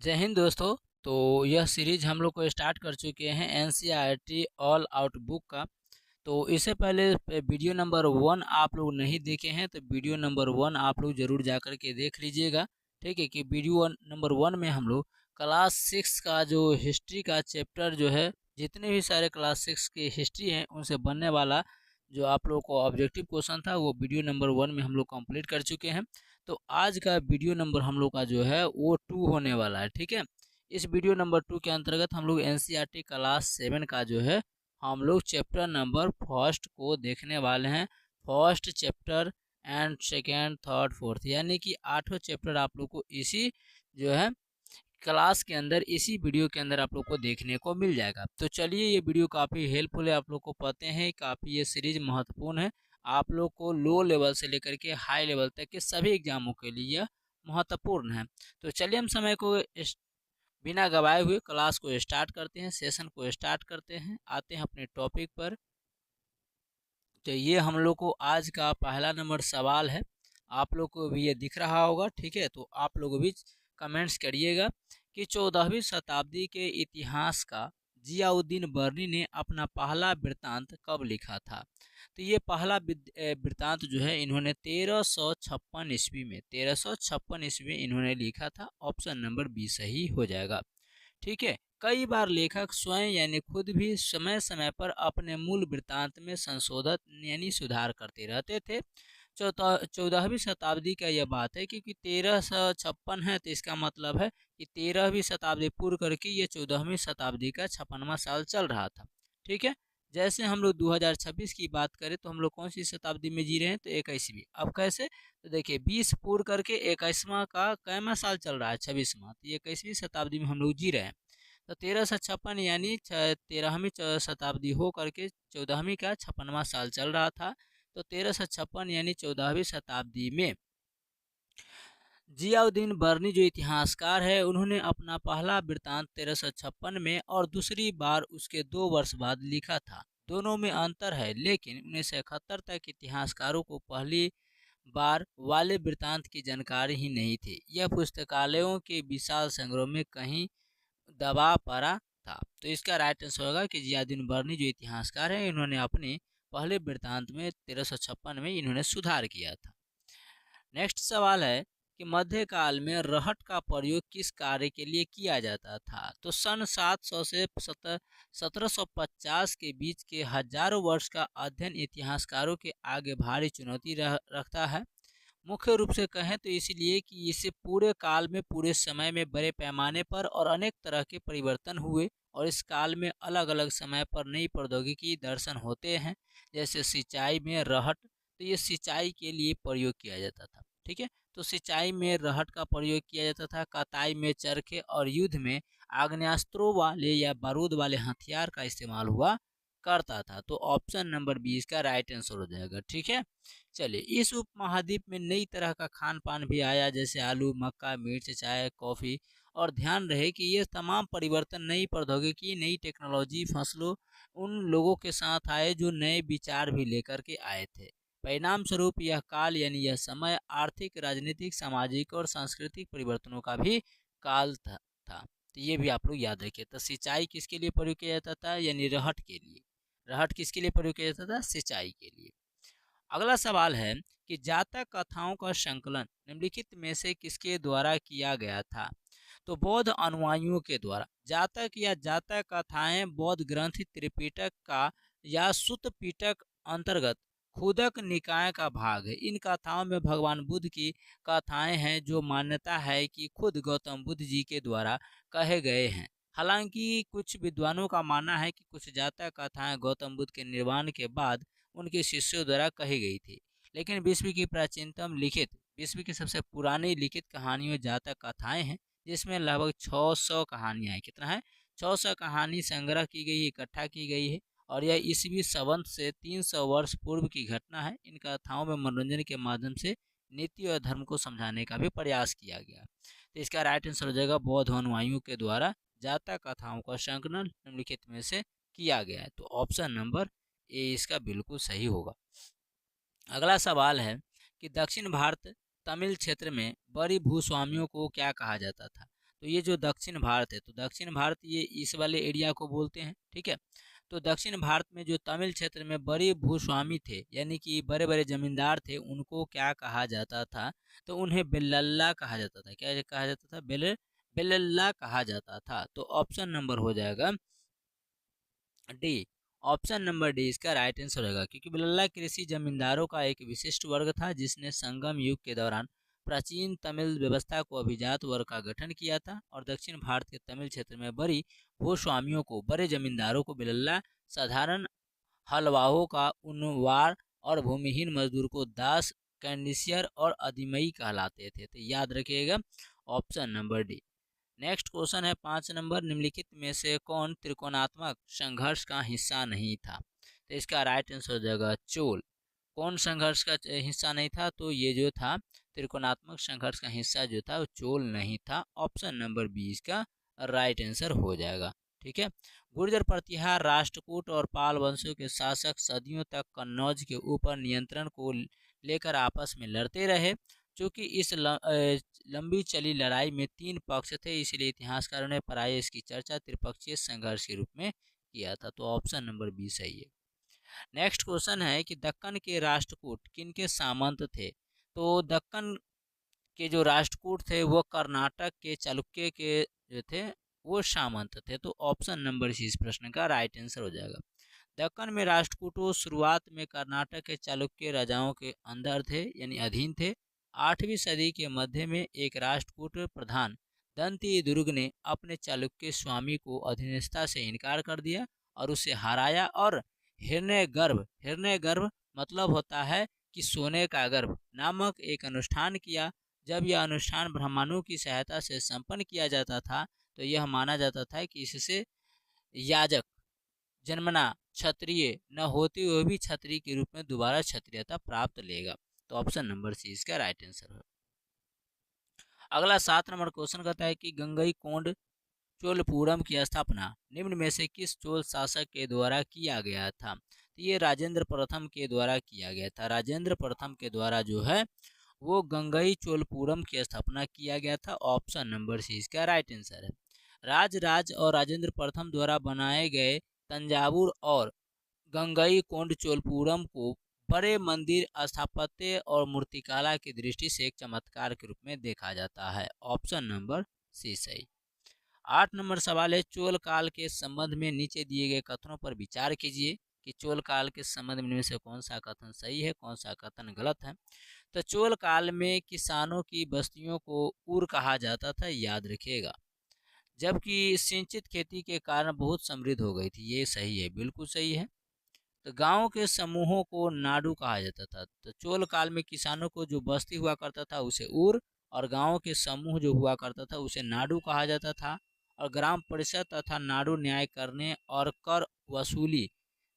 जय हिंद दोस्तों। तो यह सीरीज हम लोग को स्टार्ट कर चुके हैं एनसीईआरटी ऑल आउट बुक का। तो इससे पहले वीडियो नंबर 1 आप लोग नहीं देखे हैं तो वीडियो नंबर 1 आप लोग जरूर जा कर के देख लीजिएगा। ठीक है कि वीडियो नंबर 1 में हम लोग क्लास 6 का जो हिस्ट्री का चैप्टर जो है, जितने भी सारे क्लास 6 की हिस्ट्री हैं उनसे बनने वाला जो आप लोग को ऑब्जेक्टिव क्वेश्चन था वो वीडियो नंबर 1 में हम लोग कंप्लीट कर चुके हैं। तो आज का वीडियो नंबर हम लोग का जो है वो 2 होने वाला है। ठीक है, इस वीडियो नंबर 2 के अंतर्गत हम लोग एनसीईआरटी क्लास 7 का जो है हम लोग चैप्टर नंबर फर्स्ट को देखने वाले हैं। First chapter and second third fourth यानी कि 8 चैप्टर आप लोग को इसी जो है क्लास के अंदर, इसी वीडियो के अंदर आप लोग को देखने को मिल जाएगा। तो चलिए, ये वीडियो काफ़ी हेल्पफुल है, आप लोग को पते हैं काफ़ी ये सीरीज महत्वपूर्ण है। आप लोग को लो लेवल से लेकर के हाई लेवल तक के सभी एग्जामों के लिए यह महत्वपूर्ण है। तो चलिए हम समय को बिना गवाए हुए क्लास को स्टार्ट करते हैं, सेशन को स्टार्ट करते हैं, आते हैं अपने टॉपिक पर। तो ये हम लोग को आज का पहला नंबर सवाल है, आप लोग को भी ये दिख रहा होगा। ठीक है, तो आप लोग भी कमेंट्स करिएगा कि 14वीं शताब्दी के इतिहास का जियाउद्दीन बर्नी ने अपना पहला वृत्तांत कब लिखा था। तो ये पहला वृत्तांत जो है इन्होंने 1356 ईस्वी में 1356 ईस्वी में इन्होंने लिखा था। ऑप्शन नंबर बी सही हो जाएगा। ठीक है, कई बार लेखक स्वयं यानी खुद भी समय समय पर अपने मूल वृत्तांत में संशोधन यानी सुधार करते रहते थे। 14वीं शताब्दी का यह बात है, क्योंकि 1356 है तो इसका मतलब है कि 13वीं शताब्दी पूर्व करके ये 14वीं शताब्दी का 56वां साल चल रहा था। ठीक है, जैसे हम लोग 2026 की बात करें तो हम लोग कौन सी शताब्दी में जी रहे हैं, तो 21वीं। अब कैसे, तो देखिए 20 पूर्व करके 21वां का कैमा साल चल रहा है, 26वां, तो 21वीं शताब्दी में हम लोग जी रहे हैं। तो 1356 यानी 13वीं शताब्दी हो करके 14वीं का 56वां साल चल रहा था। तो 1356 यानी 14वीं शताब्दी में जियाउद्दीन बर्नी जो इतिहासकार है उन्होंने अपना पहला वृत्तांत 1356 में और दूसरी बार उसके 2 वर्ष बाद लिखा था। दोनों में अंतर है, लेकिन 1971 तक इतिहासकारों को पहली बार वाले वृत्तांत की जानकारी ही नहीं थी। यह पुस्तकालयों के विशाल संग्रह में कहीं दबा पड़ा था। तो इसका राइट आंसर होगा कि जियाउद्दीन बर्नी जो इतिहासकार है इन्होंने अपने पहले वृत्तांत में 1356 में इन्होंने सुधार किया था। नेक्स्ट सवाल है कि मध्यकाल में रहट का प्रयोग किस कार्य के लिए किया जाता था। तो सन 700 से 1750 के बीच के हजारों वर्ष का अध्ययन इतिहासकारों के आगे भारी चुनौती रखता है। मुख्य रूप से कहें तो इसलिए कि इसे पूरे काल में, पूरे समय में बड़े पैमाने पर और अनेक तरह के परिवर्तन हुए, और इस काल में अलग अलग समय पर नई प्रौद्योगिकी दर्शन होते हैं। जैसे सिंचाई में रहट, तो ये सिंचाई के लिए प्रयोग किया जाता था। ठीक है, तो सिंचाई में रहट का प्रयोग किया जाता था, कताई में चरखे, और युद्ध में आग्नेयास्त्रों वाले या बारूद वाले हथियार का इस्तेमाल हुआ करता था। तो ऑप्शन नंबर 20 का राइट आंसर हो जाएगा। ठीक है, चलिए, इस उपमहाद्वीप में नई तरह का खान पान भी आया, जैसे आलू, मक्का, मिर्च, चाय, कॉफ़ी। और ध्यान रहे कि ये तमाम परिवर्तन नई प्रौद्योगिकी, नई टेक्नोलॉजी, फसलों उन लोगों के साथ आए जो नए विचार भी लेकर के आए थे। परिणाम स्वरूप यह काल यानी यह समय आर्थिक, राजनीतिक, सामाजिक और सांस्कृतिक परिवर्तनों का भी काल था। तो ये भी आप लोग याद रखिए। तो सिंचाई किसके लिए प्रयोग किया जाता था, यानी रहट के लिए। रहट किसके लिए प्रयोग किया जाता था, सिंचाई के लिए। अगला सवाल है कि जातक कथाओं का संकलन निम्नलिखित में से किसके द्वारा किया गया था। तो बौद्ध अनुयायियों के द्वारा। जातक या जातक कथाएं बौद्ध ग्रंथ त्रिपिटक का या सुत्त पिटक अंतर्गत खुदक निकाय का भाग है। इन कथाओं में भगवान बुद्ध की कथाएं हैं, जो मान्यता है कि खुद गौतम बुद्ध जी के द्वारा कहे गए हैं। हालांकि कुछ विद्वानों का मानना है कि कुछ जातक कथाएं गौतम बुद्ध के निर्वाण के बाद उनके शिष्यों द्वारा कही गई थी, लेकिन विश्व की प्राचीनतम लिखित, विश्व की सबसे पुरानी लिखित कहानियों जातक कथाएं हैं, जिसमें लगभग 600 कहानियां हैं। कितना है, 600 कहानी संग्रह की गई, इकट्ठा की गई है। और यह ईसवी संवत से 300 वर्ष पूर्व की घटना है। इन कथाओं में मनोरंजन के माध्यम से नीति और धर्म को समझाने का भी प्रयास किया गया। तो इसका राइट आंसर हो जाएगा बौद्ध अनुयायियों के द्वारा जातक कथाओं का संकलन निम्नलिखित में से किया गया है। तो ऑप्शन नंबर ए इसका बिल्कुल सही होगा। अगला सवाल है कि दक्षिण भारत तमिल क्षेत्र में बड़ी भूस्वामियों को क्या कहा जाता था। तो ये जो दक्षिण भारत है, तो दक्षिण भारत ये इस वाले एरिया को बोलते हैं, ठीक है। तो दक्षिण भारत में जो तमिल क्षेत्र में बड़े भूस्वामी थे, यानी कि बड़े बड़े जमींदार थे, उनको क्या कहा जाता था, तो उन्हें बेल्लल्ला कहा जाता था। क्या कहा जाता था? बेल्लल्ला कहा जाता था। तो ऑप्शन नंबर हो जाएगा डी। ऑप्शन नंबर डी इसका राइट आंसर होगा, क्योंकि बेल्लल्ला कृषि जमींदारों का एक विशिष्ट वर्ग था जिसने संगम युग के दौरान प्राचीन तमिल व्यवस्था को अभिजात वर्ग का गठन किया था, और दक्षिण भारत के तमिल क्षेत्र में बड़ी भूस्वामियों को, बड़े जमींदारों को बेल्लल्ला, साधारण हलवाओं का उनवार और भूमिहीन मजदूर को दास, कैंडिशियर और अधिमई कहलाते थे। तो याद रखिएगा option number D. Next question है 5 नंबर, निम्नलिखित में से कौन त्रिकोणात्मक संघर्ष का हिस्सा नहीं था? तो इसका राइट आंसर हो जाएगा चोल। कौन संघर्ष का हिस्सा नहीं था? तो ये जो था त्रिकोणात्मक संघर्ष का हिस्सा जो था वो चोल नहीं था। ऑप्शन नंबर बी इसका राइट आंसर हो जाएगा, ठीक है। गुर्जर प्रतिहार, राष्ट्रकूट और पाल वंशों के शासक सदियों तक कन्नौज के ऊपर नियंत्रण को लेकर आपस में लड़ते रहे। चूँकि इस लंबी चली लड़ाई में 3 पक्ष थे, इसलिए इतिहासकारों ने प्रायः इसकी चर्चा त्रिपक्षीय संघर्ष के रूप में किया था। तो ऑप्शन नंबर बी सही है। नेक्स्ट क्वेश्चन है कि दक्कन के राष्ट्रकूट किनके सामंत थे? तो दक्कन के जो राष्ट्रकूट थे वो कर्नाटक के चालुक्य के जो थे वो सामंत थे। तो ऑप्शन नंबर सी इस प्रश्न का राइट आंसर हो जाएगा। दक्कन में राष्ट्रकूटों शुरुआत में कर्नाटक के चालुक्य राजाओं के अंदर थे, यानी अधीन थे। 8वीं सदी के मध्य में एक राष्ट्रकूट प्रधान दंती दुर्ग ने अपने चालुक्य स्वामी को अधीनस्था से इनकार कर दिया और उसे हराया, और हिरण्यगर्भ मतलब होता है कि सोने का गर्भ नामक एक अनुष्ठान किया। जब यह अनुष्ठान ब्राह्मणों की सहायता से संपन्न किया जाता था, तो यह माना जाता था कि इससे याजक जन्मना क्षत्रिय न होते हुए भी क्षत्रिय के रूप में दोबारा क्षत्रियता प्राप्त लेगा। तो ऑप्शन नंबर सी इसका राइट आंसर है। अगला 7 नंबर क्वेश्चन कहता है कि गंगई कोंड चोलपुरम की स्थापना निम्न में से किस चोल शासक के द्वारा किया गया था? तो ये राजेंद्र प्रथम के द्वारा किया गया था। राजेंद्र प्रथम के द्वारा जो है वो गंगई चोलपुरम की स्थापना किया गया था। ऑप्शन नंबर सी इसका राइट आंसर है। राज और राजेंद्र प्रथम द्वारा बनाए गए तंजावुर और गंगई कोंड चोलपुरम को बड़े मंदिर स्थापत्य और मूर्तिकला की दृष्टि से एक चमत्कार के रूप में देखा जाता है। ऑप्शन नंबर सी सही। 8 नंबर सवाल है, चोल काल के संबंध में नीचे दिए गए कथनों पर विचार कीजिए कि चोल काल के संबंध में से कौन सा कथन सही है, कौन सा कथन गलत है। तो चोल काल में किसानों की बस्तियों को उर कहा जाता था, याद रखिएगा, जबकि सिंचित खेती के कारण बहुत समृद्ध हो गई थी। ये सही है, बिल्कुल सही है। तो गांव के समूहों को नाडू कहा जाता था। तो चोल काल में किसानों को जो बस्ती हुआ करता था उसे उर, और गांव के समूह जो हुआ करता था उसे नाडू कहा जाता था। और ग्राम परिषद तथा नाडू न्याय करने और कर वसूली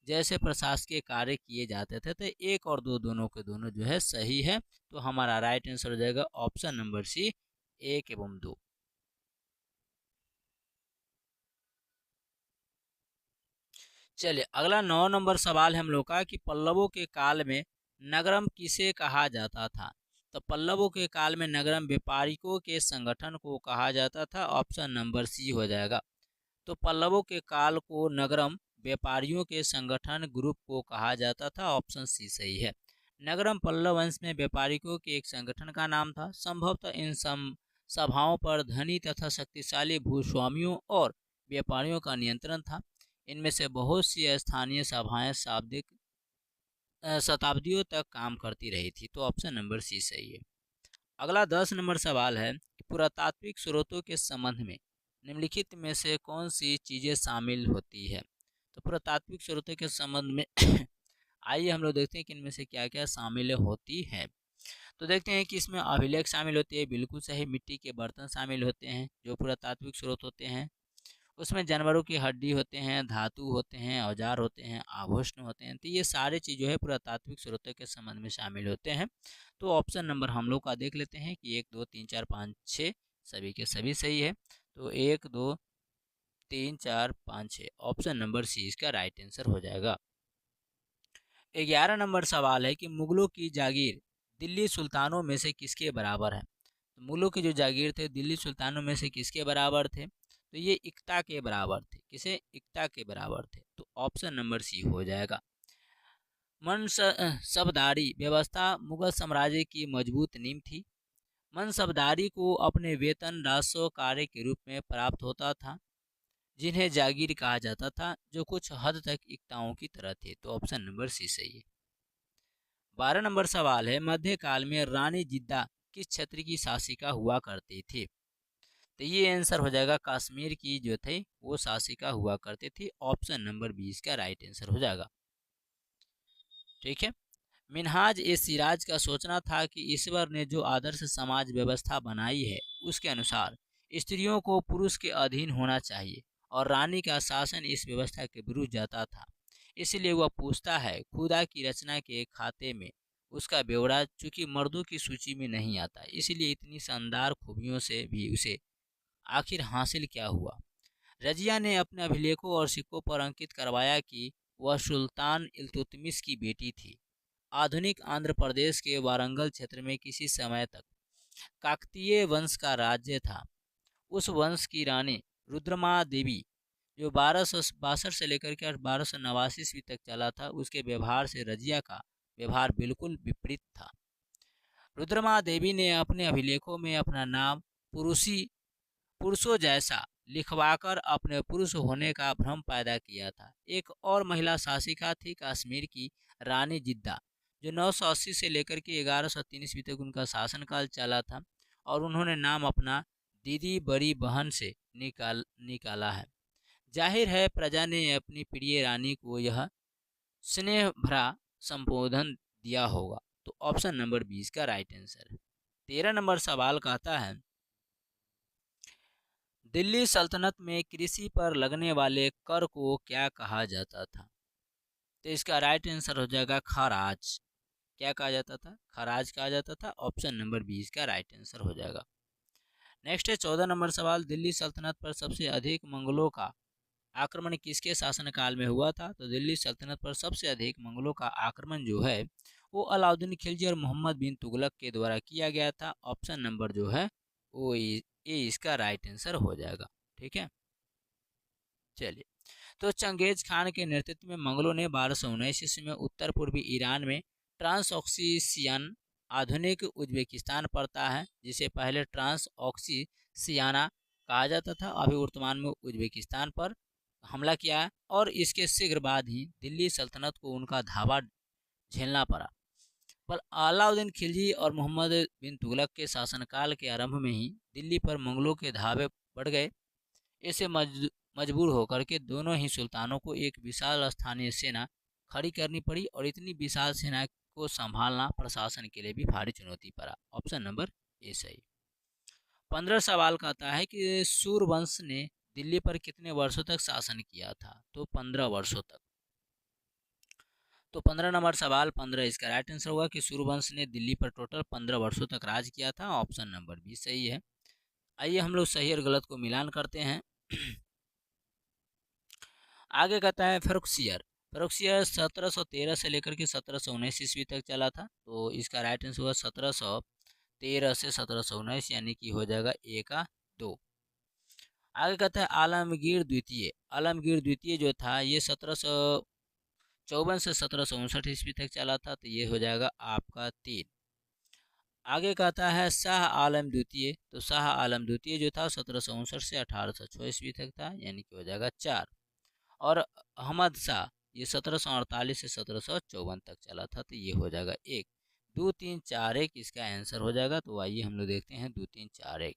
जैसे प्रशासकीय कार्य किए जाते थे। तो एक और दो दोनों के दोनों जो है सही है। तो हमारा राइट आंसर हो जाएगा ऑप्शन नंबर सी 1 एवं 2। चलिए अगला 9 नंबर सवाल है हम लोग का कि पल्लवों के काल में नगरम किसे कहा जाता था? तो पल्लवों के काल में नगरम व्यापारिकों के संगठन को कहा जाता था। ऑप्शन नंबर सी हो जाएगा। तो पल्लवों के काल को नगरम व्यापारियों के संगठन ग्रुप को कहा जाता था। ऑप्शन सी सही है। नगरम पल्लव वंश में व्यापारिकों के एक संगठन का नाम था। संभवतः इन सभाओं पर धनी तथा शक्तिशाली भूस्वामियों और व्यापारियों का नियंत्रण था। इनमें से बहुत सी स्थानीय सभाएं शाब्दिक शताब्दियों तक काम करती रही थी। तो ऑप्शन नंबर सी सही है। अगला 10 नंबर सवाल है कि पुरातात्विक स्रोतों के संबंध में निम्नलिखित में से कौन सी चीजें शामिल होती है? तो पुरातात्विक स्रोतों के संबंध में आइए हम लोग देखते हैं कि इनमें से क्या क्या शामिल होती है। तो देखते हैं कि इसमें अभिलेख शामिल होती है, बिल्कुल सही। मिट्टी के बर्तन शामिल होते हैं जो पुरातात्विक स्रोत होते हैं। उसमें जानवरों की हड्डी होते हैं, धातु होते हैं, औजार होते हैं, आभूषण होते हैं। तो ये सारे चीज़ जो है पुरातात्विक स्रोतों के संबंध में शामिल होते हैं। तो ऑप्शन नंबर हम लोग का देख लेते हैं कि 1 2 3 4 5 6 सभी के सभी सही है। तो 1 2 3 4 5 6 ऑप्शन नंबर सी इसका राइट आंसर हो जाएगा। 11 नंबर सवाल है कि मुगलों की जागीर दिल्ली सुल्तानों में से किसके बराबर है? मुगलों के जो जागीर थे दिल्ली सुल्तानों में से किसके बराबर थे? तो ये इक्ता के बराबर थे। किसे? इक्ता के बराबर थे। तो ऑप्शन नंबर सी हो जाएगा। मनसबदारी व्यवस्था मुगल साम्राज्य की मजबूत नींव थी। मनसबदारी को अपने वेतन राजस्व कार्य के रूप में प्राप्त होता था, जिन्हें जागीर कहा जाता था, जो कुछ हद तक इक्ताओं की तरह थे। तो ऑप्शन नंबर सी सही है। 12 नंबर सवाल है, मध्यकाल में रानी जिद्दा किस क्षेत्र की शासिका हुआ करती थी? तो ये आंसर हो जाएगा, कश्मीर की जो थे वो शासिका हुआ करती थी। ऑप्शन नंबर 20 का राइट आंसर हो जाएगा। ठीक है। मिनहाज ए सिराज का सोचना था कि ईश्वर ने जो आदर्श समाज व्यवस्था बनाई है उसके अनुसार स्त्रियों को पुरुष के अधीन होना चाहिए और रानी का शासन इस व्यवस्था के विरुद्ध जाता था। इसलिए वह पूछता है, खुदा की रचना के खाते में उसका ब्यौरा चूंकि मर्दों की सूची में नहीं आता, इसलिए इतनी शानदार खूबियों से भी उसे आखिर हासिल क्या हुआ? रजिया ने अपने अभिलेखों और सिक्कों पर अंकित करवाया कि वह सुल्तान इल्तुतमिश की बेटी थी। आधुनिक आंध्र प्रदेश के वारंगल क्षेत्र में किसी समय तक काकतीय वंश का राज्य था। उस वंश की रानी रुद्रमा देवी, जो 1262 से लेकर के 1289 ईस्वी तक चला था, उसके व्यवहार से रजिया का व्यवहार बिल्कुल विपरीत था। रुद्रमा देवी ने अपने अभिलेखों में अपना नाम पुरुषों जैसा लिखवाकर अपने पुरुष होने का भ्रम पैदा किया था। एक और महिला शासिका थी कश्मीर की रानी जिद्दा, जो 980 से लेकर के 1103 ईस्वी तक उनका शासनकाल चला था, और उन्होंने नाम अपना दीदी बड़ी बहन से निकाला है। जाहिर है प्रजा ने अपनी प्रिय रानी को यह स्नेह भरा संबोधन दिया होगा। तो ऑप्शन नंबर 20 का राइट आंसर है। 13 नंबर सवाल कहता है, दिल्ली सल्तनत में कृषि पर लगने वाले कर को क्या कहा जाता था? तो इसका राइट आंसर हो जाएगा खराज। क्या कहा जाता था? खराज कहा जाता था। ऑप्शन नंबर 20 का राइट आंसर हो जाएगा। नेक्स्ट है 14 नंबर सवाल, दिल्ली सल्तनत पर सबसे अधिक मंगलों का आक्रमण किसके शासनकाल में हुआ था? तो दिल्ली सल्तनत पर सबसे अधिक मंगलों का आक्रमण जो है वो अलाउद्दीन खिलजी और मोहम्मद बिन तुगलक के द्वारा किया गया था। ऑप्शन नंबर जो है वो ये इसका राइट आंसर हो जाएगा। ठीक है, चलिए। तो चंगेज खान के नेतृत्व में मंगलों ने 1219 ईस्वी में उत्तर पूर्वी ईरान में ट्रांसऑक्सीसियन, आधुनिक उज्बेकिस्तान पड़ता है, जिसे पहले ट्रांसऑक्सीसियाना कहा जाता था, अभी वर्तमान में उज्बेकिस्तान पर हमला किया है, और इसके शीघ्र बाद ही दिल्ली सल्तनत को उनका धावा झेलना पड़ा। पर अलाउद्दीन खिलजी और मोहम्मद बिन तुगलक के शासनकाल के आरंभ में ही दिल्ली पर मंगलों के धावे बढ़ गए। इसे मजबूर होकर के दोनों ही सुल्तानों को एक विशाल स्थानीय सेना खड़ी करनी पड़ी, और इतनी विशाल सेना को संभालना प्रशासन के लिए भी भारी चुनौती पड़ा। ऑप्शन नंबर ए सही। 15 सवाल कहता है कि सूर्यवंश ने दिल्ली पर कितने वर्षों तक शासन किया था? तो 15 वर्षों तक। तो 15 नंबर सवाल 15 इसका राइट आंसर होगा कि सूर्यवंश ने दिल्ली पर टोटल 15 वर्षों तक राज किया था। ऑप्शन नंबर बी सही है। आइए हम लोग सही और गलत को मिलान करते हैं। आगे कहता है फर्रुखसियर। फर्रुखसियर 1713 से लेकर के 1719 ईस्वी तक चला था। तो इसका राइट आंसर होगा 1713 से 1719, यानी कि हो जाएगा ए का 2। आगे कहता है आलमगीर द्वितीय। आलमगीर द्वितीय जो था ये 1754 से 1759 ईस्वी तक चला था। तो ये हो जाएगा आपका 3। आगे कहता है शाह आलम द्वितीय। तो शाह आलम द्वितीय जो था 1759 से 1806 ईस्वी तक था, यानी कि हो जाएगा 4। और अहमद शाह ये 1748 से 1754 तक चला था। तो ये हो जाएगा 1। 2 3 4 1 इसका आंसर हो जाएगा। तो आइए हम लोग देखते हैं 2 3 4 1।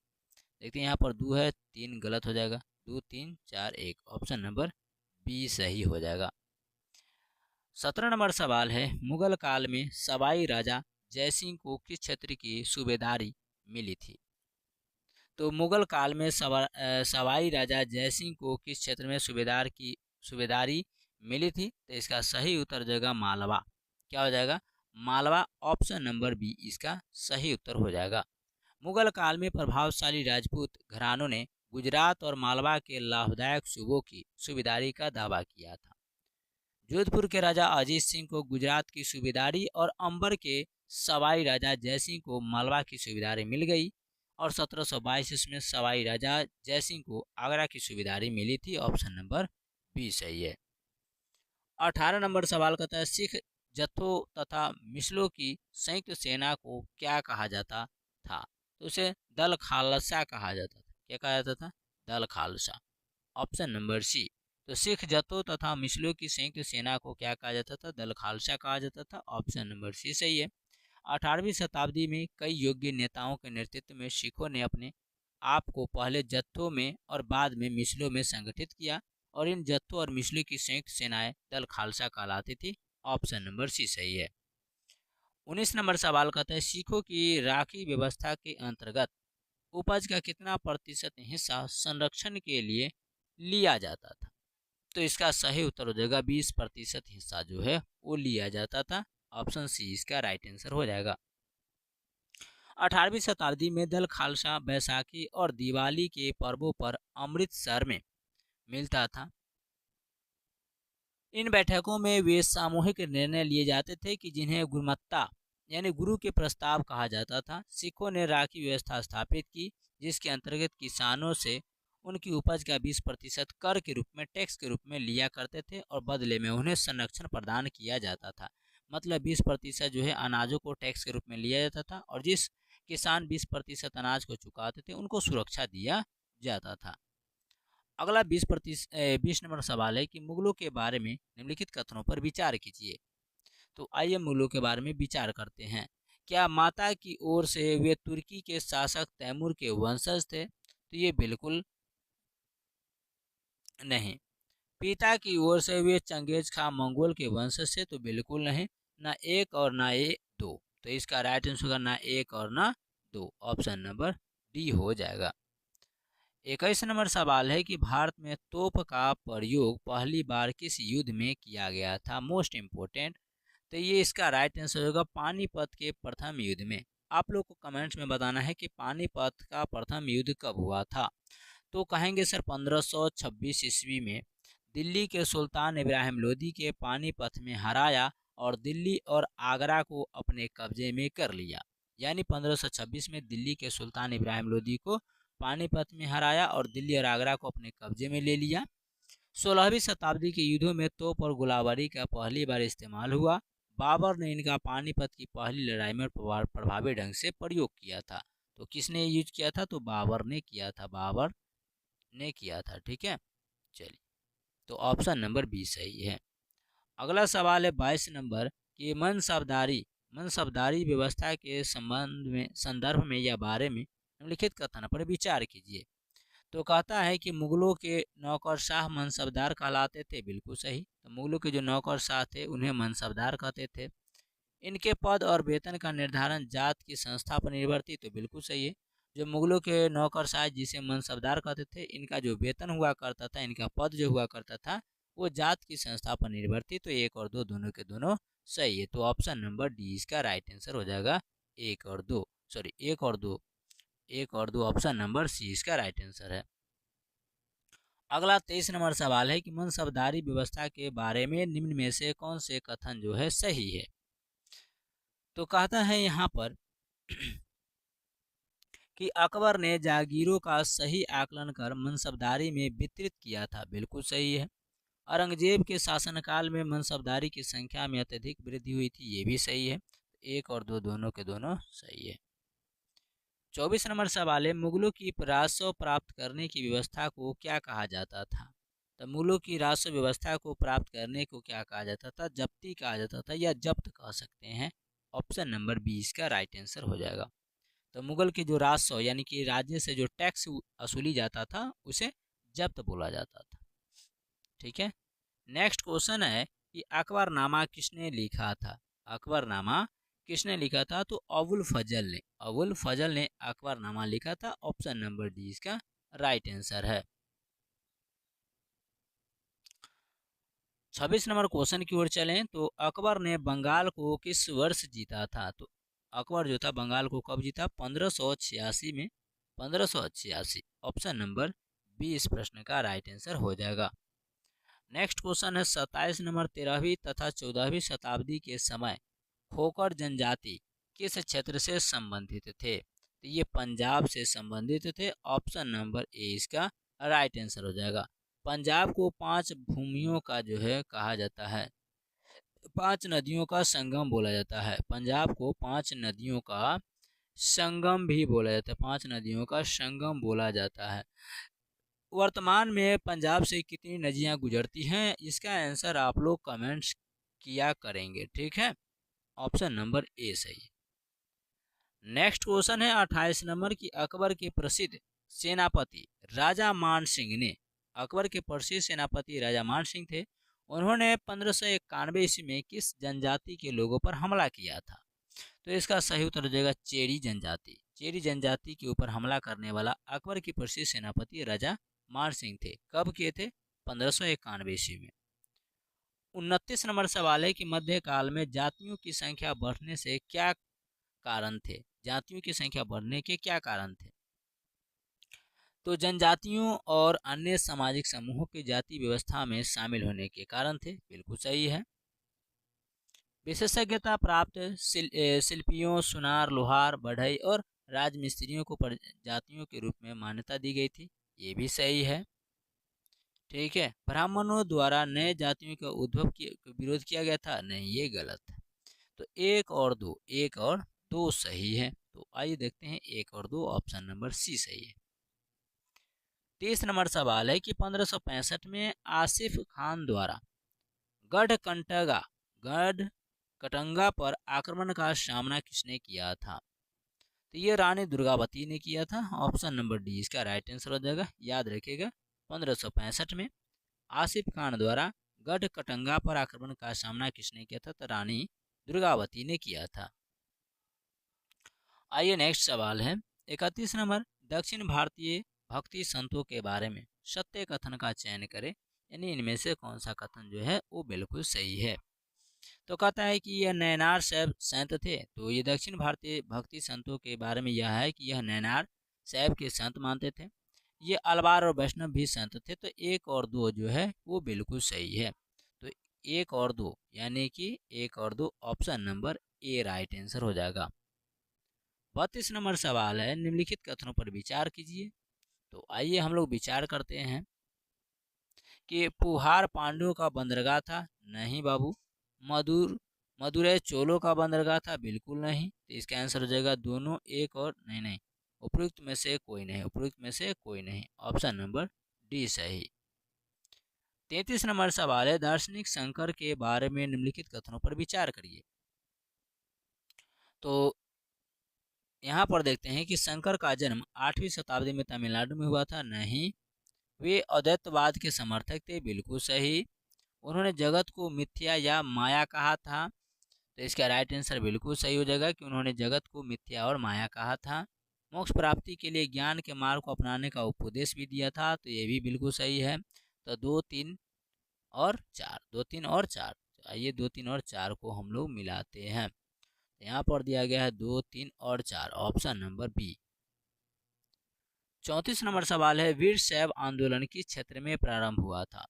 देखते हैं यहाँ पर 2 है, 3 गलत हो जाएगा। 2 3 4 1 ऑप्शन नंबर बी सही हो जाएगा। 17 नंबर सवाल है, मुगल काल में सवाई राजा जयसिंह को किस क्षेत्र की सूबेदारी मिली थी? तो मुगल काल में सवाई राजा जयसिंह को किस क्षेत्र में सूबेदारी मिली थी? तो इसका सही उत्तर हो जाएगा मालवा। क्या हो जाएगा? मालवा। ऑप्शन नंबर बी इसका सही उत्तर हो जाएगा। मुगल काल में प्रभावशाली राजपूत घरानों ने गुजरात और मालवा के लाभदायक सूबों की सूबेदारी का दावा किया था। जोधपुर के राजा अजीत सिंह को गुजरात की सूबेदारी और अंबर के सवाई राजा जयसिंह को मालवा की सूबेदारी मिल गई, और 1722 इसमें सवाई राजा जयसिंह को आगरा की सूबेदारी मिली थी। ऑप्शन नंबर बी सही है। 18 नंबर सवाल कहता है सिख जत्थों तथा मिसलों की संयुक्त सेना को क्या कहा जाता था? तो उसे दल खालसा कहा जाता था। क्या कहा जाता था? दल खालसा। Option number C. तो सिख जत्थों तथा मिसलों की संयुक्त सेना को क्या कहा जाता था? दल खालसा कहा जाता था। ऑप्शन नंबर सी सही है। 18वीं शताब्दी में कई योग्य नेताओं के नेतृत्व में सिखों ने अपने आप को पहले जत्थों में और बाद में मिसलों में संगठित किया और इन जत्थों और मिसलों की संयुक्त सेनाएं दल खालसा कहलाती थी। ऑप्शन नंबर सी सही है। 19 नंबर सवाल कहता है सिखों की राखी व्यवस्था के अंतर्गत उपज का कितना प्रतिशत हिस्सा संरक्षण के लिए लिया जाता था? तो इसका सही उत्तर हो जाएगा 20% हिस्सा जो है वो लिया जाता था। ऑप्शन सी इसका राइट आंसर हो जाएगा। 18वीं शताब्दी में दल खालसा बैसाखी और दिवाली के पर्वों पर अमृतसर में मिलता था। इन बैठकों में वे सामूहिक निर्णय लिए जाते थे कि जिन्हें गुरुमत्ता यानी गुरु के प्रस्ताव कहा जाता था। सिखों ने राखी व्यवस्था स्थापित की जिसके अंतर्गत किसानों से उनकी उपज का 20% कर के रूप में टैक्स के रूप में लिया करते थे और बदले में उन्हें संरक्षण प्रदान किया जाता था। मतलब 20% जो है अनाजों को टैक्स के रूप में लिया जाता था और जिस किसान 20% अनाज को चुकाते थे उनको सुरक्षा दिया जाता था। अगला 20 नंबर सवाल है कि मुगलों के बारे में निम्नलिखित कथनों पर विचार कीजिए। तो आइए मुगलों के बारे में विचार करते हैं। क्या माता की ओर से वे तुर्की के शासक तैमूर के वंशज थे? तो ये बिल्कुल नहीं। पिता की ओर से वे चंगेज खां मंगोल के वंशज से? तो बिल्कुल नहीं। ना एक और ना ये दो। तो इसका राइट आंसर होगा ना एक और ना दो। ऑप्शन नंबर डी हो जाएगा। 21 नंबर सवाल है कि भारत में तोप का प्रयोग पहली बार किस युद्ध में किया गया था? Most important. तो ये इसका राइट आंसर होगा पानीपत के प्रथम युद्ध में। आप लोग को कमेंट्स में बताना है कि पानीपत का प्रथम युद्ध कब हुआ था। तो कहेंगे सर 1526 ईस्वी में दिल्ली के सुल्तान इब्राहिम लोदी के पानीपत में हराया और दिल्ली और आगरा को अपने कब्जे में कर लिया। यानी 1526 में दिल्ली के सुल्तान इब्राहिम लोदी को पानीपत में हराया और दिल्ली और आगरा को अपने कब्जे में ले लिया। 16वीं शताब्दी के युद्धों में तोप और गोलाबारी का पहली बार इस्तेमाल हुआ। बाबर ने इनका पानीपत की पहली लड़ाई में प्रभावी ढंग से प्रयोग किया था। तो किसने यूज किया था? तो बाबर ने किया था। बाबर ने किया था। ठीक है, चलिए तो ऑप्शन नंबर बी सही है। अगला सवाल है 22 नंबर कि मनसबदारी व्यवस्था के संदर्भ में या बारे में निम्नलिखित कथन पर विचार कीजिए। तो कहता है कि मुगलों के नौकरशाह मनसबदार कहलाते थे। बिल्कुल सही। तो मुगलों के जो नौकरशाह थे उन्हें मनसबदार कहते थे। इनके पद और वेतन का निर्धारण जात की संस्था पर निर्भर थी। तो बिल्कुल सही है। जो मुगलों के नौकरशाह जिसे मनसबदार कहते थे इनका जो वेतन हुआ करता था, इनका पद जो हुआ करता था वो जात की संस्था पर निर्भर थी। तो एक और दो दोनों के दोनों सही है। तो ऑप्शन नंबर डी इसका राइट आंसर हो जाएगा। एक और दो, सॉरी एक और दो ऑप्शन नंबर सी इसका राइट आंसर है। अगला 23 नंबर सवाल है कि मनसबदारी व्यवस्था के बारे में निम्न में से कौन से कथन जो है सही है? तो कहता है यहाँ पर कि अकबर ने जागीरों का सही आकलन कर मनसबदारी में वितरित किया था। बिल्कुल सही है। औरंगजेब के शासनकाल में मनसबदारी की संख्या में अत्यधिक वृद्धि हुई थी। ये भी सही है। एक और दो दोनों के दोनों सही है। 24 नंबर सवाल है मुगलों की राजस्व प्राप्त करने की व्यवस्था को क्या कहा जाता था? तो मुगलों की राजस्व व्यवस्था को प्राप्त करने को क्या कहा जाता था? जब्ती कहा जाता था या जब्त कह सकते हैं। ऑप्शन नंबर बी इसका राइट आंसर हो जाएगा। तो मुगल के जो राजस्व यानी कि राज्य से जो टैक्स वसूली जाता था उसे जब्त बोला जाता था। ठीक है। नेक्स्ट क्वेश्चन है कि अकबरनामा किसने लिखा था? अकबरनामा किसने लिखा था? तो अबुल फजल ने अकबरनामा लिखा था। ऑप्शन नंबर डी इसका राइट आंसर है। 26 नंबर क्वेश्चन की ओर चलें तो अकबर ने बंगाल को किस वर्ष जीता था? तो अकबर जो था बंगाल को कब जीता? 1586 में। 1586 ऑप्शन नंबर बी इस प्रश्न का राइट आंसर हो जाएगा। नेक्स्ट क्वेश्चन है 27 नंबर 13वीं तथा 14वीं शताब्दी के समय खोकर जनजाति किस क्षेत्र से संबंधित थे? तो ये पंजाब से संबंधित थे। ऑप्शन नंबर ए इसका राइट आंसर हो जाएगा। पंजाब को 5 भूमियों का जो है कहा जाता है, 5 नदियों का संगम बोला जाता है। पंजाब को 5 नदियों का संगम भी बोला जाता है, 5 नदियों का संगम बोला जाता है। वर्तमान में पंजाब से कितनी नदियां गुजरती हैं, इसका आंसर आप लोग कमेंट्स किया करेंगे, ठीक है। ऑप्शन नंबर ए सही। नेक्स्ट क्वेश्चन है 28 नंबर की, अकबर के प्रसिद्ध सेनापति राजा मान सिंह ने, अकबर के प्रसिद्ध सेनापति राजा मान सिंह थे, उन्होंने 1591 ईस्वी में किस जनजाति के लोगों पर हमला किया था? तो इसका सही उत्तर हो जाएगा चेरी जनजाति। चेरी जनजाति के ऊपर हमला करने वाला अकबर के प्रसिद्ध सेनापति राजा मान सिंह थे। कब किए थे? 1591 ईस्वी में। 29 नंबर सवाल है कि मध्यकाल में जातियों की संख्या बढ़ने से क्या कारण थे? जातियों की संख्या बढ़ने के क्या कारण थे? तो जनजातियों और अन्य सामाजिक समूहों की जाति व्यवस्था में शामिल होने के कारण थे। बिल्कुल सही है। विशेषज्ञता प्राप्त शिल्पियों, सुनार, लोहार, बढ़ई और राजमिस्त्रियों को प्रजातियों के रूप में मान्यता दी गई थी। ये भी सही है, ठीक है। ब्राह्मणों द्वारा नए जातियों का उद्भव विरोध किया गया था, नहीं, ये गलत है। तो एक और दो सही है। तो आइए देखते हैं 1 और 2, ऑप्शन नंबर सी सही है। 30 नंबर सवाल है कि 1565 में आसिफ खान द्वारा गढ़कटंगा पर आक्रमण का सामना किसने किया था? तो ये रानी दुर्गावती ने किया था। ऑप्शन नंबर डी इसका राइट आंसर हो जाएगा। याद रखिएगा 1565 में आसिफ खान द्वारा गढ़कटंगा पर आक्रमण का सामना किसने किया था? तो रानी दुर्गावती ने किया था। आइए नेक्स्ट सवाल है 31 नंबर, दक्षिण भारतीय भक्ति संतों के बारे में सत्य कथन का चयन करें, यानी इनमें से कौन सा कथन जो है वो बिल्कुल सही है? तो कहता है कि यह नैनार साहब संत थे। तो ये दक्षिण भारतीय भक्ति संतों के बारे में यह है कि यह नैनार साहब के संत मानते थे। ये अलवार और वैष्णव भी संत थे। तो 1 और 2 जो है वो बिल्कुल सही है। तो 1 और 2 यानी कि 1 और 2 option number A right answer हो जाएगा। 32 नंबर सवाल है, निम्नलिखित कथनों पर विचार कीजिए। तो आइए हम लोग विचार करते हैं कि पुहार पांडवों का बंदरगाह था, नहीं बाबू। मदुरै चोलों का बंदरगाह था, बिल्कुल नहीं। तो इसका आंसर हो जाएगा दोनों, 1 और नहीं, उपयुक्त में से कोई नहीं, ऑप्शन नंबर डी सही। 33 नंबर सवाल है, दार्शनिक शंकर के बारे में निम्नलिखित कथनों पर विचार करिए। तो यहाँ पर देखते हैं कि शंकर का जन्म 8वीं शताब्दी में तमिलनाडु में हुआ था, नहीं। वे अद्वैतवाद के समर्थक थे, बिल्कुल सही। उन्होंने जगत को मिथ्या या माया कहा था। तो इसका राइट आंसर बिल्कुल सही हो जाएगा कि उन्होंने जगत को मिथ्या और माया कहा था। मोक्ष प्राप्ति के लिए ज्ञान के मार्ग को अपनाने का उपदेश भी दिया था। तो ये भी बिल्कुल सही है। तो 2, 3 और 4, आइए 2, 3 और 4 को हम लोग मिलाते हैं। यहाँ पर दिया गया है 2, 3 और 4, ऑप्शन नंबर बी। 34 नंबर सवाल है, वीर शैव आंदोलन किस क्षेत्र में प्रारंभ हुआ था?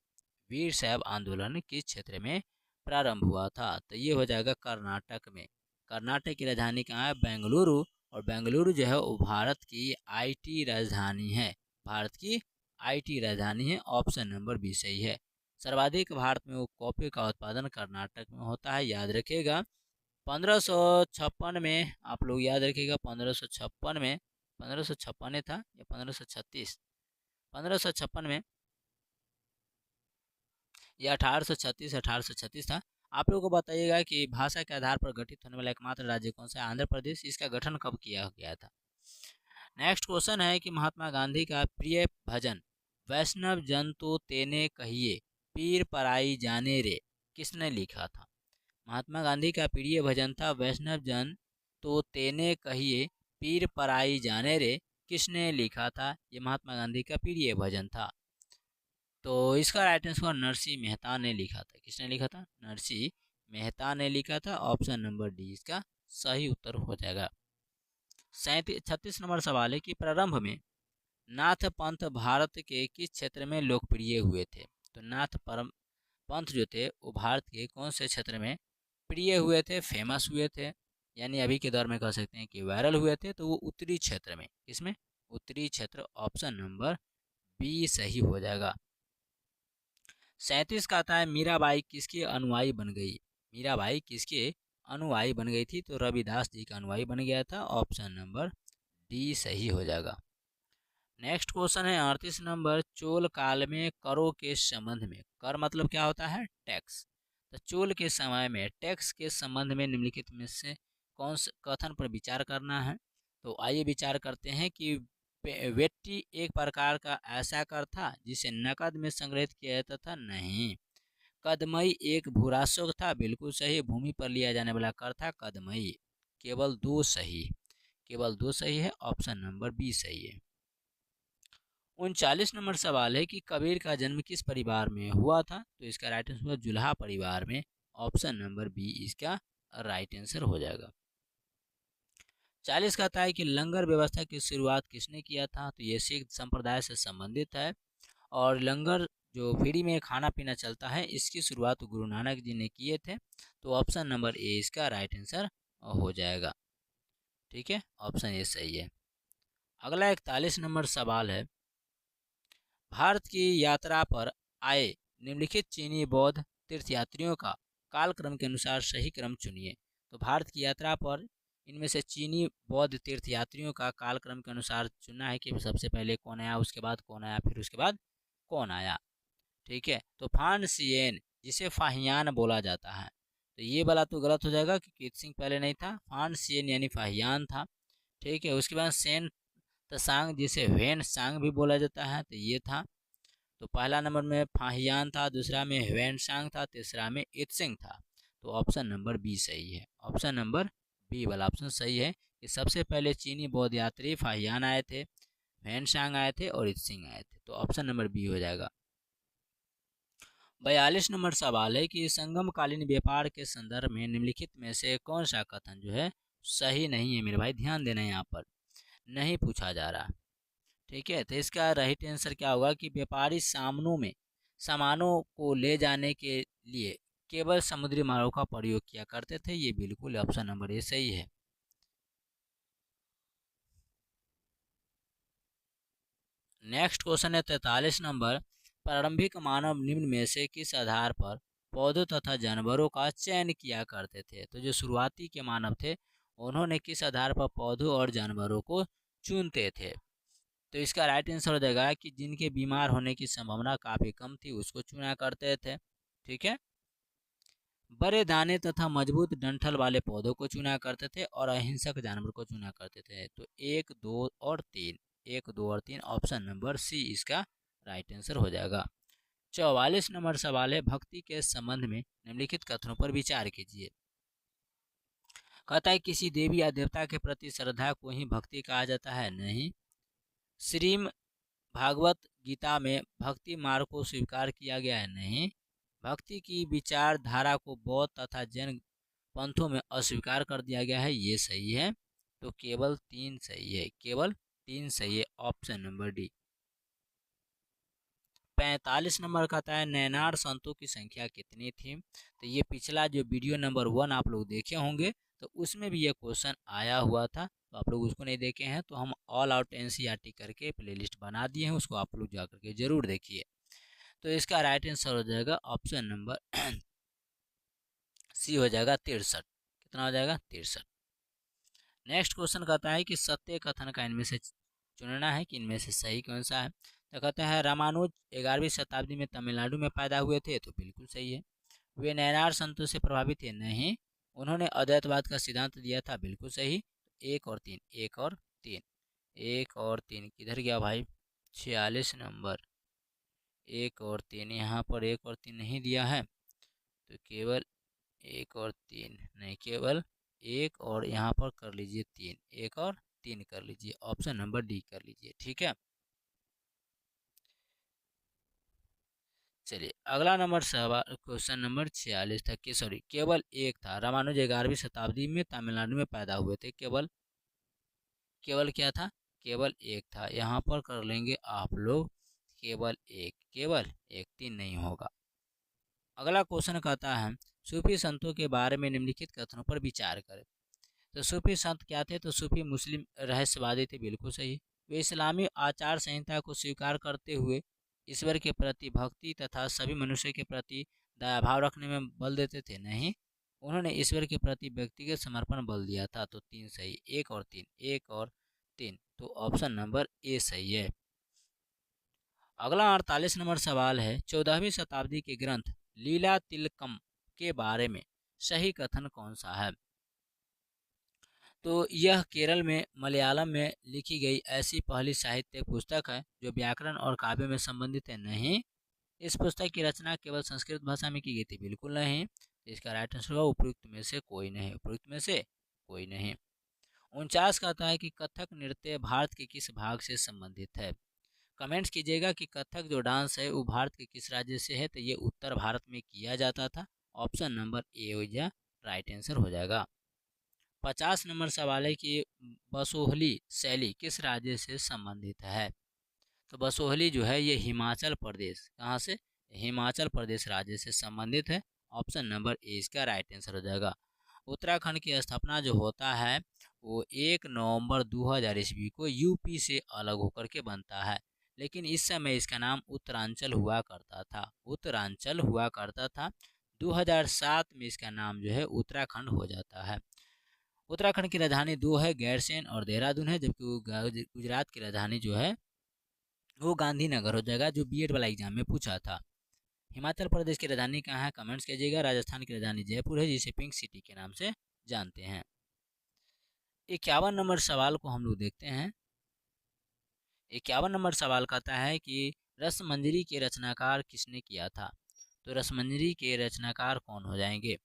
वीर शैव आंदोलन किस क्षेत्र में प्रारंभ हुआ था? तो ये हो जाएगा कर्नाटक में। कर्नाटक की राजधानी कहाँ है? बेंगलुरु। और बेंगलुरु जो है वो भारत की आईटी राजधानी है, भारत की आईटी राजधानी है। ऑप्शन नंबर बी सही है। सर्वाधिक भारत में वो कॉफी का उत्पादन कर्नाटक में होता है, याद रखिएगा। 1556 में, आप लोग याद रखिएगा 1556 में, 1556 था या 1536, 1556 में या 1836 था। आप लोगों को बताइएगा कि भाषा के आधार पर गठित होने वाला एकमात्र राज्य कौन सा है? आंध्र प्रदेश। इसका गठन कब किया गया था? नेक्स्ट क्वेश्चन है कि महात्मा गांधी का प्रिय भजन वैष्णव जन तो तेने कहिए पीर पराई जाने रे किसने लिखा था? महात्मा गांधी का प्रिय भजन था वैष्णव जन तो तेने कहिए पीर पराई जाने रे, किसने लिखा था? ये महात्मा गांधी का प्रिय भजन था। तो इसका राइट आंसर नरसिंह मेहता ने लिखा था। किसने लिखा था? नरसिंह मेहता ने लिखा था। ऑप्शन नंबर डी इसका सही उत्तर हो जाएगा। 36 नंबर सवाल है कि प्रारंभ में नाथ पंथ भारत के किस क्षेत्र में लोकप्रिय हुए थे? तो नाथ परम पंथ जो थे वो भारत के कौन से क्षेत्र में प्रिय हुए थे, फेमस हुए थे? यानी अभी के दौर में कह सकते हैं कि वायरल हुए थे, तो वो उत्तरी क्षेत्र में, इसमें उत्तरी क्षेत्र, ऑप्शन नंबर बी सही हो जाएगा। 37 का आता है मीराबाई किसके अनुयायी बन गई? मीराबाई किसके अनुयायी बन गई थी? तो रविदास जी का अनुयायी बन गया था, ऑप्शन नंबर डी सही हो जाएगा। नेक्स्ट क्वेश्चन है 38 नंबर, चोल काल में करों के संबंध में, कर मतलब क्या होता है? टैक्स। तो चोल के समय में टैक्स के संबंध में निम्नलिखित में से कौन से कथन पर विचार करना है? तो आइए विचार करते हैं कि वेट्टी एक प्रकार का ऐसा कर था जिसे नकद में संग्रहित किया जाता था? नहीं। कदमई एक भूराशोक था? बिल्कुल सही। भूमि पर लिया जाने वाला कर था कदमई। केवल दो सही, केवल दो सही है, ऑप्शन नंबर बी सही है। 39 नंबर सवाल है कि कबीर का जन्म किस परिवार में हुआ था? तो इसका राइट आंसर होगा जुल्हा परिवार में, ऑप्शन नंबर बी इसका राइट आंसर हो जाएगा। 40 कहता है कि लंगर व्यवस्था की शुरुआत किसने किया था? तो ये सिख संप्रदाय से संबंधित है, और लंगर जो फ्री में खाना पीना चलता है, इसकी शुरुआत गुरु नानक जी ने किए थे, तो ऑप्शन नंबर ए इसका राइट आंसर हो जाएगा। ठीक है, ऑप्शन ए सही है। अगला 41 नंबर सवाल है, भारत की यात्रा पर आए निम्नलिखित चीनी बौद्ध तीर्थयात्रियों का कालक्रम के अनुसार सही क्रम चुनिए। तो भारत की यात्रा पर इनमें से चीनी बौद्ध तीर्थयात्रियों का कालक्रम के अनुसार चुनना है कि सबसे पहले कौन आया, उसके बाद कौन आया, फिर उसके बाद कौन आया। ठीक है, तो फान सियेन जिसे फाहियान बोला जाता है, तो ये वाला तो गलत हो जाएगा क्योंकि कीर्त सिंह पहले नहीं था, फान सियेन यानी फाहियान था। ठीक है, उसके बाद सेन तसांग जिसे वेन सांग भी बोला जाता है, तो ये था। तो पहला नंबर में फाहियान था, दूसरा में वेन सांग था, तीसरा में इत्सिंग था। तो ऑप्शन नंबर बी सही है, ऑप्शन नंबर बी वाला ऑप्शन सही है कि सबसे पहले चीनी बौद्ध यात्री फाहियान आए थे, वेन सांग आए थे और इत्सिंग आए थे। तो ऑप्शन नंबर बी हो जाएगा। 42 नंबर सवाल है कि संगमकालीन व्यापार के संदर्भ में निम्नलिखित में से कौन सा कथन जो है सही नहीं है? मेरे भाई ध्यान देना, यहाँ पर नहीं पूछा जा रहा। ठीक है, तो इसका राइट आंसर क्या होगा कि व्यापारी सामानों को ले जाने के लिए केवल समुद्री मार्गों का प्रयोग किया करते थे। ये बिल्कुल ऑप्शन नंबर ए सही है। नेक्स्ट क्वेश्चन है 43 नंबर, प्रारंभिक मानव निम्न में से किस आधार पर पौधों तथा जानवरों का चयन किया करते थे? तो जो शुरुआती के मानव थे, उन्होंने किस आधार पर पौधों और जानवरों को चुनते थे? तो इसका राइट आंसर हो जाएगा कि जिनके बीमार होने की संभावना काफ़ी कम थी उसको चुना करते थे। ठीक है, बड़े दाने तथा मजबूत डंठल वाले पौधों को चुना करते थे और अहिंसक जानवर को चुना करते थे। तो एक दो और तीन, एक दो और तीन, ऑप्शन नंबर सी इसका राइट आंसर हो जाएगा। 44 नंबर सवाल है, भक्ति के संबंध में निम्नलिखित कथनों पर विचार कीजिए। कहता है किसी देवी या देवता के प्रति श्रद्धा को ही भक्ति कहा जाता है? नहीं। श्रीम भागवत गीता में भक्ति मार्ग को स्वीकार किया गया है? नहीं। भक्ति की विचारधारा को बौद्ध तथा जैन पंथों में अस्वीकार कर दिया गया है? ये सही है। तो केवल तीन सही है, केवल तीन सही है, ऑप्शन नंबर डी। 45 नंबर कहता है नैनार संतों की संख्या कितनी थी? तो ये पिछला जो वीडियो नंबर 1 आप लोग देखे होंगे, तो उसमें भी ये क्वेश्चन आया हुआ था। तो आप लोग उसको नहीं देखे हैं तो हम ऑल आउट एनसीईआरटी करके प्लेलिस्ट बना दिए हैं, उसको आप लोग जा करके जरूर देखिए। तो इसका राइट आंसर हो जाएगा ऑप्शन नंबर सी हो जाएगा 63। कितना हो जाएगा? 63। नेक्स्ट क्वेश्चन कहता है कि सत्य कथन का इनमें से चुनना है कि इनमें से सही कौन सा है। तो कहता है रामानुज 11वीं शताब्दी में तमिलनाडु में पैदा हुए थे, तो बिल्कुल सही है। वे नैनार संतों से प्रभावित थे? नहीं। उन्होंने अद्वैतवाद का सिद्धांत दिया था? बिल्कुल सही। एक और तीन, एक और तीन, एक और तीन किधर गया भाई? 46 नंबर, एक और तीन, यहाँ पर एक और तीन नहीं दिया है, तो केवल एक और तीन नहीं, केवल एक और यहाँ पर कर लीजिए तीन, एक और तीन कर लीजिए, ऑप्शन नंबर डी कर लीजिए। ठीक है, चलिए अगला नंबर सवाल, क्वेश्चन नंबर 46 था कि सॉरी केवल एक था। रामानुज 11वीं शताब्दी में तमिलनाडु में पैदा हुए थे। केवल, केवल क्या था? केवल एक था। यहाँ पर कर लेंगे आप लोग केवल एक, केवल एक, तीन नहीं होगा। अगला क्वेश्चन कहता है सूफी संतों के बारे में निम्नलिखित कथनों पर विचार करें। तो सूफी संत क्या थे? तो सूफी मुस्लिम रहस्यवादी थे, बिल्कुल सही। वे इस्लामी आचार संहिता को स्वीकार करते हुए ईश्वर के प्रति भक्ति तथा सभी मनुष्य के प्रति दया भाव रखने में बल देते थे? नहीं, उन्होंने ईश्वर के प्रति व्यक्तिगत समर्पण बल दिया था। तो 3 सही, 1 और 3, 1 और 3, तो ऑप्शन नंबर ए सही है। अगला 48 नंबर सवाल है, 14वीं शताब्दी के ग्रंथ लीला तिलकम के बारे में सही कथन कौन सा है? तो यह केरल में मलयालम में लिखी गई ऐसी पहली साहित्यिक पुस्तक है जो व्याकरण और काव्य में संबंधित है? नहीं, इस पुस्तक की रचना केवल संस्कृत भाषा में की गई थी? बिल्कुल नहीं। तो इसका राइट आंसर होगा उपयुक्त में से कोई नहीं, उपयुक्त में से कोई नहीं। 49 कहता है कि कथक नृत्य भारत के किस भाग से संबंधित है? कमेंट्स कीजिएगा कि कथक जो डांस है वो भारत के किस राज्य से है? तो ये उत्तर भारत में किया जाता था। ऑप्शन नंबर ए हो जाए राइट आंसर हो जाएगा। 50 नंबर सवाल है कि बसोहली शैली किस राज्य से संबंधित है? तो बसोहली जो है ये हिमाचल प्रदेश, कहाँ से? हिमाचल प्रदेश राज्य से संबंधित है। ऑप्शन नंबर ए इसका राइट आंसर हो जाएगा। उत्तराखंड की स्थापना जो होता है वो 1 नवंबर 2000 ईस्वी को यूपी से अलग होकर के बनता है, लेकिन इस समय इसका नाम उत्तरांचल हुआ करता था, उत्तरांचल हुआ करता था। 2007 में इसका नाम जो है उत्तराखंड हो जाता है। उत्तराखंड की राजधानी दो है, गैरसैंण और देहरादून है, जबकि गुजरात की राजधानी जो है वो गांधीनगर हो जाएगा, जो बीएड वाला एग्जाम में पूछा था। हिमाचल प्रदेश की राजधानी कहाँ है? कमेंट्स कीजिएगा। राजस्थान की राजधानी जयपुर है, जिसे पिंक सिटी के नाम से जानते हैं। 51 नंबर सवाल को हम लोग देखते हैं। 51 नंबर सवाल कहता है कि रसमंजरी के रचनाकार किसने किया था? तो रसमंजरी के रचनाकार कौन हो जाएंगे?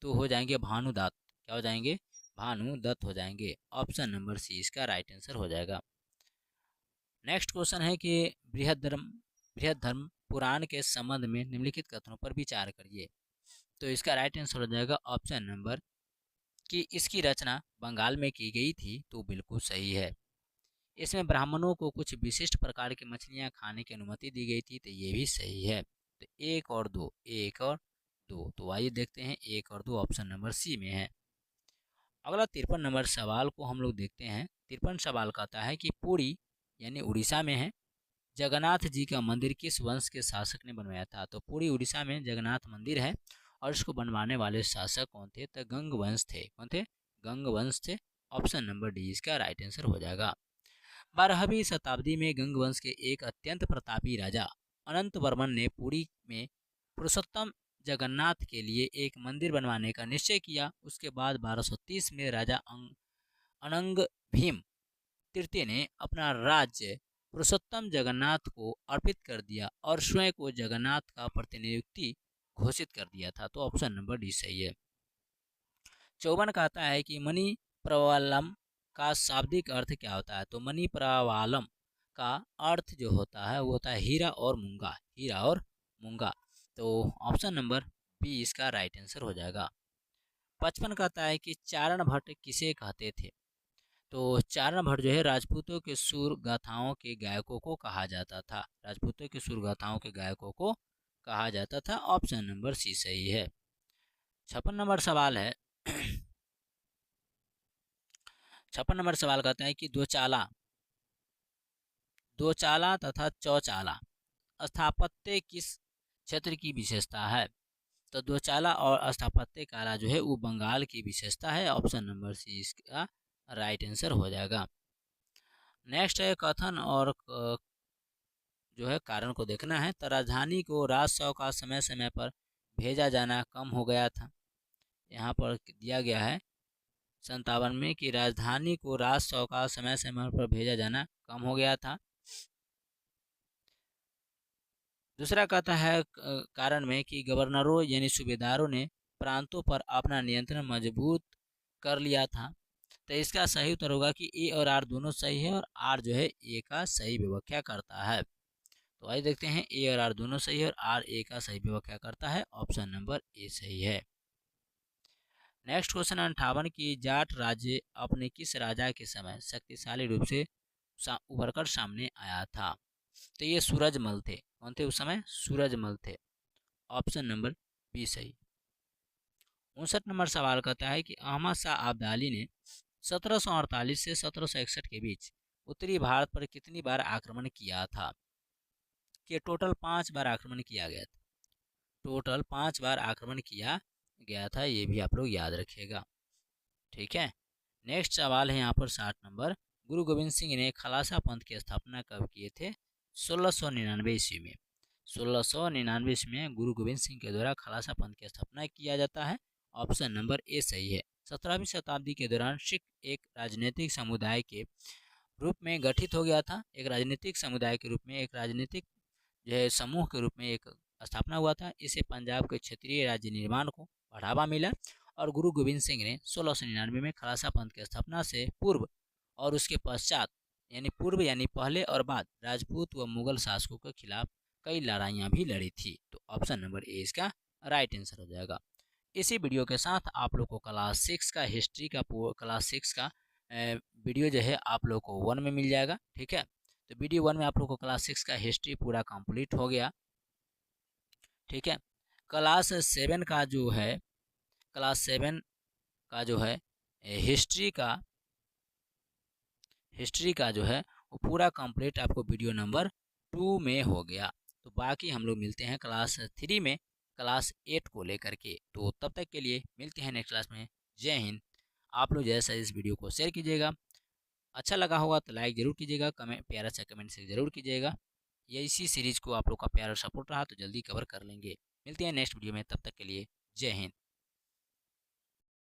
तो हो जाएंगे भानुदत्त। क्या हो जाएंगे? भानुदत्त हो जाएंगे। ऑप्शन नंबर सी इसका राइट आंसर हो जाएगा। नेक्स्ट क्वेश्चन है कि बृहद धर्म पुराण के संबंध में निम्नलिखित कथनों पर विचार करिए। तो इसका राइट आंसर हो जाएगा ऑप्शन नंबर कि इसकी रचना बंगाल में की गई थी। तो बिल्कुल सही है। इसमें ब्राह्मणों को कुछ विशिष्ट प्रकार की मछलियां खाने की अनुमति दी गई थी। तो ये भी सही है। तो 1 और 2, 1 और 2, तो आइए देखते हैं 1 और 2 ऑप्शन नंबर सी में है। अगला 53 नंबर सवाल को हम लोग देखते हैं। 53 सवाल कहता है कि पुरी यानी उड़ीसा में है, जगन्नाथ जी का मंदिर किस वंश के शासक ने बनवाया था? तो पूरी उड़ीसा में जगन्नाथ मंदिर है और इसको बनवाने वाले शासक कौन थे? तो गंग वंश थे। कौन थे? गंग वंश थे। ऑप्शन नंबर डी इसका राइट आंसर हो जाएगा। 12वीं शताब्दी में गंग वंश के एक अत्यंत प्रतापी राजा अनंत वर्मन ने पुरी में पुरुषोत्तम जगन्नाथ के लिए एक मंदिर बनवाने का निश्चय किया। उसके बाद 1230 में राजा अनंग भीम तृतीय ने अपना राज्य पुरुषोत्तम जगन्नाथ को अर्पित कर दिया और स्वयं को जगन्नाथ का प्रतिनियुक्ति घोषित कर दिया था। तो ऑप्शन नंबर डी सही है। 54 कहता है कि मणि प्रवालम का शाब्दिक अर्थ क्या होता है? तो मणि प्रवालम का अर्थ जो होता है वो होता है हीरा और मूंगा, हीरा और मूंगा। तो ऑप्शन नंबर बी इसका राइट आंसर हो जाएगा। 55 कहता है कि चारण भट्ट किसे कहते थे? तो चारण भट्ट जो है राजपूतों के सुर गाथाओं के गायकों को कहा जाता था, राजपूतों के सुर गाथाओं के गायकों को कहा जाता था। ऑप्शन नंबर सी सही है। 56 नंबर सवाल है 56 नंबर सवाल कहता है कि दो चाला तथा चौचाला स्थापत्य किस क्षेत्र की विशेषता है? तो दो चाला और स्थापत्य कला जो है वो बंगाल की विशेषता है। ऑप्शन नंबर सी इसका राइट आंसर हो जाएगा। नेक्स्ट है कथन और जो है कारण को देखना है। तो राजधानी को राजस्व का समय समय पर भेजा जाना कम हो गया था। यहाँ पर दिया गया है 57 में कि राजधानी को राजस्व का समय समय पर भेजा जाना कम हो गया था। दूसरा कहता है कारण में कि गवर्नरों यानी सूबेदारों ने प्रांतों पर अपना नियंत्रण मजबूत कर लिया था। तो इसका सही उत्तर होगा कि ए और आर दोनों सही है और आर जो है ए का सही व्याख्या करता है। तो आइए देखते हैं ए और आर दोनों सही है और आर ए का सही व्याख्या करता है। ऑप्शन नंबर ए सही है। नेक्स्ट क्वेश्चन 58 की जाट राज्य अपने किस राजा के समय शक्तिशाली रूप से उभरकर सामने आया था? तो ये सूरजमल थे। कौन थे उस समय? सूरजमल थे। ऑप्शन नंबर बी सही। 59 नंबर सवाल कहता है कि अहमद शाह अब्दाली ने 1748 से 1761 के बीच उत्तरी भारत पर कितनी बार आक्रमण किया था? कि टोटल 5 बार आक्रमण किया गया था। टोटल 5 बार आक्रमण किया गया था, ये भी आप लोग याद रखिएगा। ठीक है। नेक्स्ट सवाल है यहाँ पर 60 नंबर। गुरु गोविंद सिंह ने खालसा पंथ की स्थापना कब किए थे? 1699 ईस्वी में। 1699 ईस्वी में गुरु गोविंद सिंह के द्वारा खालसा पंथ की स्थापना किया जाता है। ऑप्शन नंबर ए सही है। 17वीं शताब्दी के दौरान सिख एक राजनीतिक समुदाय के रूप में गठित हो गया था। एक राजनीतिक समुदाय के रूप में, एक राजनीतिक जो है समूह के रूप में एक स्थापना हुआ था। इससे पंजाब के क्षेत्रीय राज्य निर्माण को बढ़ावा मिला और गुरु गोविंद सिंह ने 1699 में खालसा पंथ की स्थापना से पूर्व और उसके पश्चात यानी पूर्व यानी पहले और बाद राजपूत व मुगल शासकों के खिलाफ कई लड़ाइयाँ भी लड़ी थी। तो ऑप्शन नंबर ए इसका राइट आंसर हो जाएगा। इसी वीडियो के साथ आप लोग को क्लास 6 का हिस्ट्री का वीडियो जो है आप लोग को 1 में मिल जाएगा। ठीक है। तो वीडियो 1 में आप लोग को क्लास 6 का हिस्ट्री पूरा कंप्लीट हो गया। ठीक है। क्लास 7 का जो है हिस्ट्री का जो है वो पूरा कंप्लीट आपको वीडियो नंबर 2 में हो गया। तो बाकी हम लोग मिलते हैं क्लास 3 में क्लास 8 को लेकर के। तो तब तक के लिए मिलते हैं नेक्स्ट क्लास में। जय हिंद। आप लोग जैसा इस वीडियो को शेयर कीजिएगा, अच्छा लगा होगा तो लाइक ज़रूर कीजिएगा, कमेंट प्यारा सा कमेंट से ज़रूर कीजिएगा। ये इसी सीरीज़ को आप लोग का प्यार और सपोर्ट रहा तो जल्दी कवर कर लेंगे। मिलते हैं नेक्स्ट वीडियो में, तब तक के लिए जय हिंद।